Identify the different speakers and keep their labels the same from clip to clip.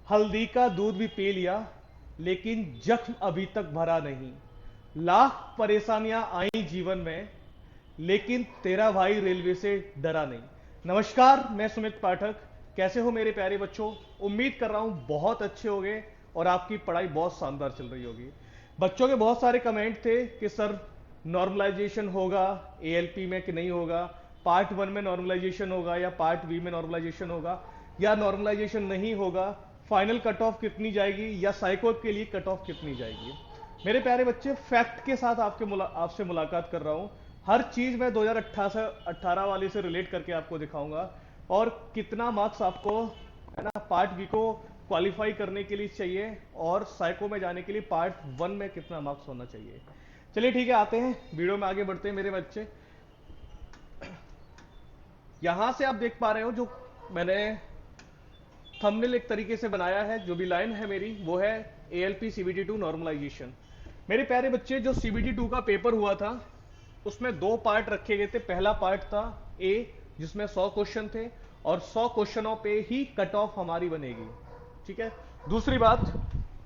Speaker 1: हल्दी का दूध भी पी लिया, लेकिन जख्म अभी तक भरा नहीं। लाख परेशानियां आई जीवन में, लेकिन तेरा भाई रेलवे से डरा नहीं। नमस्कार, मैं सुमित पाठक। कैसे हो मेरे प्यारे बच्चों? उम्मीद कर रहा हूं बहुत अच्छे होंगे और आपकी पढ़ाई बहुत शानदार चल रही होगी। बच्चों के बहुत सारे कमेंट थे कि सर नॉर्मलाइजेशन होगा एएलपी में कि नहीं होगा, पार्ट वन में नॉर्मलाइजेशन होगा या पार्ट बी में नॉर्मलाइजेशन होगा, या नॉर्मलाइजेशन नहीं होगा, फाइनल कट ऑफ कितनी जाएगी, या साइको के लिए कट ऑफ कितनी जाएगी। मेरे प्यारे बच्चे, फैक्ट के साथ आपसे मुलाकात कर रहा हूं। हर चीज मैं 2018 वाले से रिलेट करके आपको दिखाऊंगा, और कितना मार्क्स आपको, है ना, पार्ट बी को क्वालिफाई करने के लिए चाहिए, और साइको में जाने के लिए पार्ट वन में कितना मार्क्स होना चाहिए। चलिए ठीक है, आते हैं वीडियो में, आगे बढ़ते हैं मेरे बच्चे। यहां से आप देख पा रहे हो जो मैंने थंबनेल एक तरीके से बनाया है, जो भी लाइन है मेरी वो है एएलपी सीबीटी 2 नॉर्मलाइजेशन। मेरे प्यारे बच्चे, जो सीबीटी 2 का पेपर हुआ था उसमें दो पार्ट रखे गए थे। पहला पार्ट था ए, जिसमें 100 क्वेश्चन थे, और 100 क्वेश्चनों पे ही कट ऑफ हमारी बनेगी। ठीक है। दूसरी बात,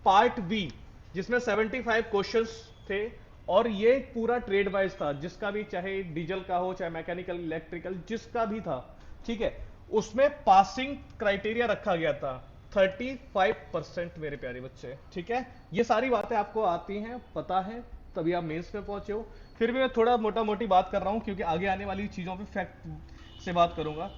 Speaker 1: पार्ट बी, जिसमें 75 क्वेश्चंस थे, और ये पूरा ट्रेड वाइज था, जिसका भी, चाहे डीजल का हो चाहे मैकेनिकल इलेक्ट्रिकल, जिसका भी था। ठीक है। उसमें पासिंग क्राइटेरिया रखा गया था 35%, मेरे प्यारे बच्चे। ठीक है। ये सारी बातें आपको आती हैं, पता है, तभी आप मेंस में पहुंचे हो। फिर भी मैं थोड़ा मोटा मोटी बात कर रहा हूं, क्योंकि आगे आने वाली चीजों पे फैक्ट से बात करूंगा।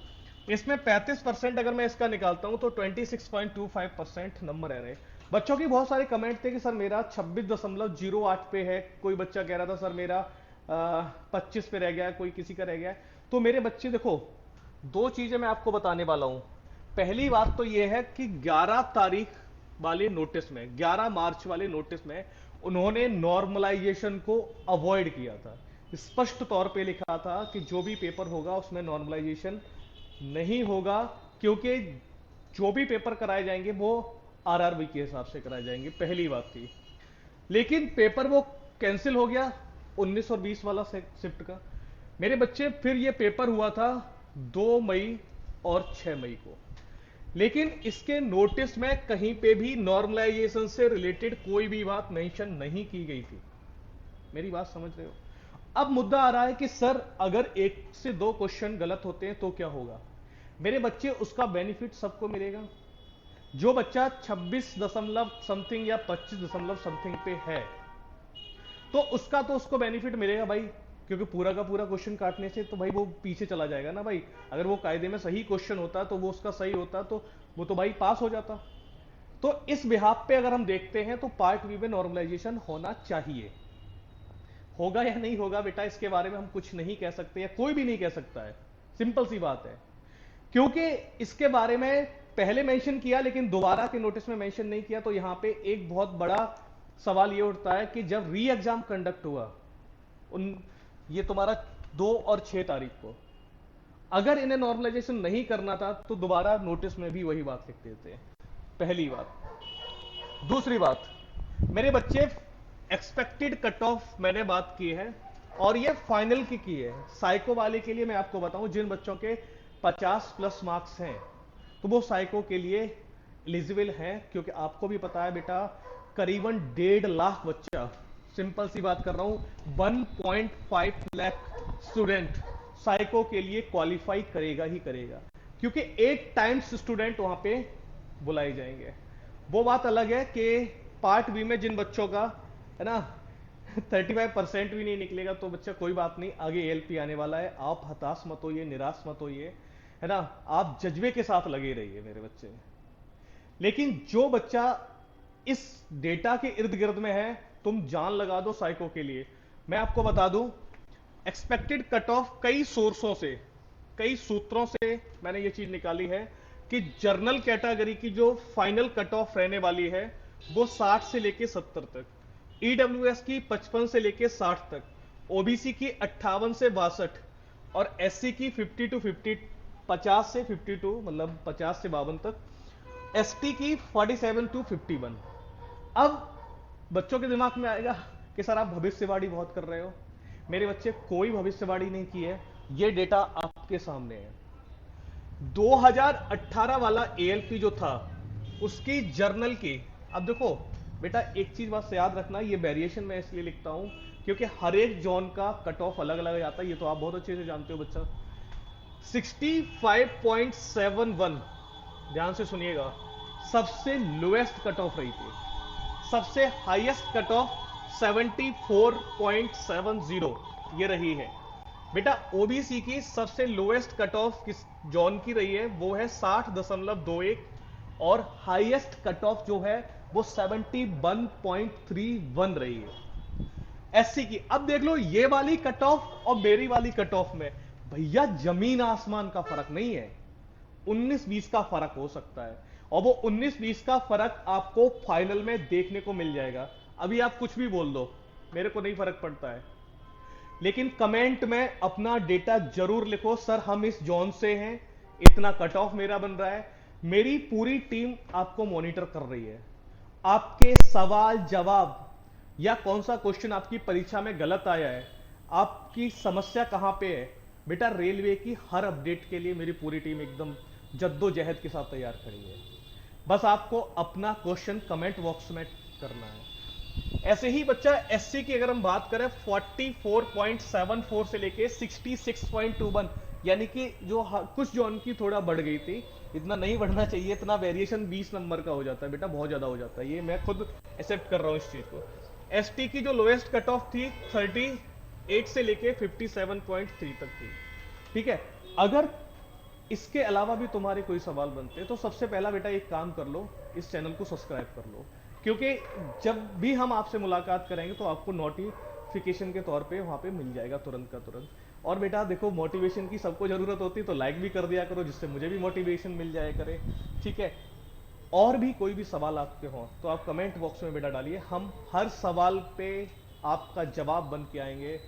Speaker 1: इसमें 35% अगर मैं इसका निकालता हूं तो 26.25% नंबर है रहे। बच्चों की बहुत सारे कमेंट थे कि सर मेरा 26.08 पे है, कोई बच्चा कह रहा था सर मेरा 25 पे रह गया, कोई किसी का रह गया। तो मेरे बच्चे देखो, दो चीजें मैं आपको बताने वाला हूं। पहली बात तो यह है कि 11 तारीख वाले नोटिस में, 11 मार्च वाले नोटिस में उन्होंने नॉर्मलाइजेशन को अवॉइड किया था। स्पष्ट तौर पे लिखा था कि जो भी पेपर होगा उसमें नॉर्मलाइजेशन नहीं होगा, क्योंकि जो भी पेपर कराए जाएंगे वो आरआरबी के हिसाब से कराए जाएंगे। पहली बात थी। लेकिन पेपर वो कैंसिल हो गया 19 और 20 वाला शिफ्ट का। मेरे बच्चे, फिर ये पेपर हुआ था 2 मई और 6 मई को, लेकिन इसके नोटिस में कहीं पे भी नॉर्मलाइजेशन से रिलेटेड कोई भी बात मेंशन नहीं की गई थी। मेरी बात समझ रहे हो? अब मुद्दा आ रहा है कि सर अगर एक से दो क्वेश्चन गलत होते हैं तो क्या होगा? मेरे बच्चे, उसका बेनिफिट सबको मिलेगा। जो बच्चा 26 दशमलव समथिंग या 25 दशमलव समथिंग पे है, तो उसका तो उसको बेनिफिट मिलेगा भाई, क्योंकि पूरा का पूरा क्वेश्चन काटने से तो भाई वो पीछे चला जाएगा ना भाई। अगर वो कायदे में सही क्वेश्चन होता तो वो उसका सही होता तो वो तो भाई पास हो जाता। तो इस बिहाफ पे अगर हम देखते हैं तो पार्ट बी में नॉर्मलाइजेशन होना चाहिए। होगा या नहीं होगा बेटा, इसके बारे में हम कुछ नहीं कह सकते, या कोई भी नहीं कह सकता है। सिंपल सी बात है। क्योंकि इसके बारे में पहले मेंशन किया, लेकिन दोबारा के नोटिस में मेंशन नहीं किया। तो यहां पे एक बहुत बड़ा सवाल ये उठता है कि जब री एग्जाम कंडक्ट हुआ उन, ये तुम्हारा 2 और 6 तारीख को, अगर इन्हें नॉर्मलाइजेशन नहीं करना था तो दोबारा नोटिस में भी वही बात लिख देते हैं। पहली बात। दूसरी बात, मेरे बच्चे, एक्सपेक्टेड कट ऑफ मैंने बात की है, और ये फाइनल की है। साइको वाले के लिए मैं आपको बताऊं, जिन बच्चों के 50 प्लस मार्क्स हैं तो वो साइको के लिए एलिजिबल हैं, क्योंकि आपको भी पता है बेटा, करीबन 1.5 लाख बच्चा, सिंपल सी बात कर रहा हूं, 1.5 लाख स्टूडेंट साइको के लिए क्वालिफाई करेगा ही करेगा, क्योंकि 8 टाइम्स स्टूडेंट वहां पे बुलाए जाएंगे। वो बात अलग है कि पार्ट बी में जिन बच्चों का, है ना, 35% भी नहीं निकलेगा तो बच्चा कोई बात नहीं, आगे एएलपी आने वाला है। आप हताश मत होइए, निराश मत होइए, है ना, आप जज्बे के साथ लगे रहिए मेरे बच्चे। लेकिन जो बच्चा इस डेटा के इर्द गिर्द में है, तुम जान लगा दो साइको के लिए। मैं आपको बता दूं, एक्सपेक्टेड कट ऑफ कई सोर्सों से, कई सूत्रों से मैंने ये चीज निकाली है कि जर्नल कैटेगरी की जो फाइनल कट ऑफ रहने वाली है वो 60 से लेके 70 तक, ईडब्ल्यूएस की 55 से लेके 60 तक, ओबीसी की 58 से 62, और एससी की 50 टू 50, 50 से 52, मतलब 50 से 52 तक, एसटी की 47 टू 51। अब बच्चों के दिमाग में आएगा कि सर आप भविष्यवाणी बहुत कर रहे हो। मेरे बच्चे, कोई भविष्यवाणी नहीं की है, ये डेटा आपके सामने है। 2018 वाला एएलपी जो था उसकी जर्नल की। अब देखो बेटा, एक चीज बस याद रखना, ये वेरिएशन मैं इसलिए लिखता हूं क्योंकि हर एक जोन का कट ऑफ अलग अलग आता है, ये तो आप बहुत अच्छे से जानते हो बच्चा। 65.71, ध्यान से सुनिएगा, सबसे लोएस्ट कट ऑफ रही थी। सबसे हाईएस्ट कट ऑफ 74.70 ये रही है बेटा। ओबीसी की सबसे लोएस्ट कट ऑफ किस जोन की रही है, वो है 60.21, और हाईएस्ट कट ऑफ जो है वो 71.31 रही है एससी की। अब देख लो ये वाली कट ऑफ और मेरी वाली कट ऑफ में भैया जमीन आसमान का फर्क नहीं है, 19-20 का फर्क हो सकता है, और वो 19-20 का फर्क आपको फाइनल में देखने को मिल जाएगा। अभी आप कुछ भी बोल दो, मेरे को नहीं फर्क पड़ता है, लेकिन कमेंट में अपना डेटा जरूर लिखो, सर हम इस जोन से हैं, इतना कट ऑफ मेरा बन रहा है। मेरी पूरी टीम आपको मॉनिटर कर रही है। आपके सवाल जवाब या कौन सा क्वेश्चन आपकी परीक्षा में गलत आया है, आपकी समस्या कहां पे है, बेटा रेलवे की हर अपडेट के लिए मेरी पूरी टीम एकदम जद्दोजहद के साथ तैयार खड़ी है। बस आपको अपना क्वेश्चन कमेंट बॉक्स में करना है। ऐसे ही बच्चा एससी की अगर हम बात करें 44.74 से लेके 66.21, यानी कि जो कुछ जोन की थोड़ा बढ़ गई थी, इतना नहीं बढ़ना चाहिए, इतना वेरिएशन 20 नंबर का हो जाता है बेटा, बहुत ज्यादा हो जाता है, ये मैं खुद एक्सेप्ट कर रहा हूं इस चीज को। एसटी की जो लोएस्ट कट ऑफ थी 38 से लेके 57.3 तक थी, ठीक है। अगर इसके अलावा भी तुम्हारे कोई सवाल बनते हैं तो सबसे पहला बेटा एक काम कर लो, इस चैनल को सब्सक्राइब कर लो, क्योंकि जब भी हम आपसे मुलाकात करेंगे तो आपको नोटिफिकेशन के तौर पे वहां पे मिल जाएगा तुरंत का तुरंत। और बेटा देखो, मोटिवेशन की सबको जरूरत होती है, तो लाइक भी कर दिया करो जिससे मुझे भी मोटिवेशन मिल जाया करे, ठीक है। और भी कोई भी सवाल आपके हो तो आप कमेंट बॉक्स में बेटा डालिए, हम हर सवाल पे आपका जवाब बन के आएंगे,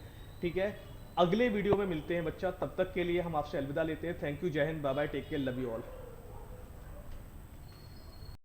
Speaker 1: ठीक है। अगले वीडियो में मिलते हैं बच्चा, तब तक के लिए हम आपसे अलविदा लेते हैं। थैंक यू, जय हिंद, bye bye, take care, love you all.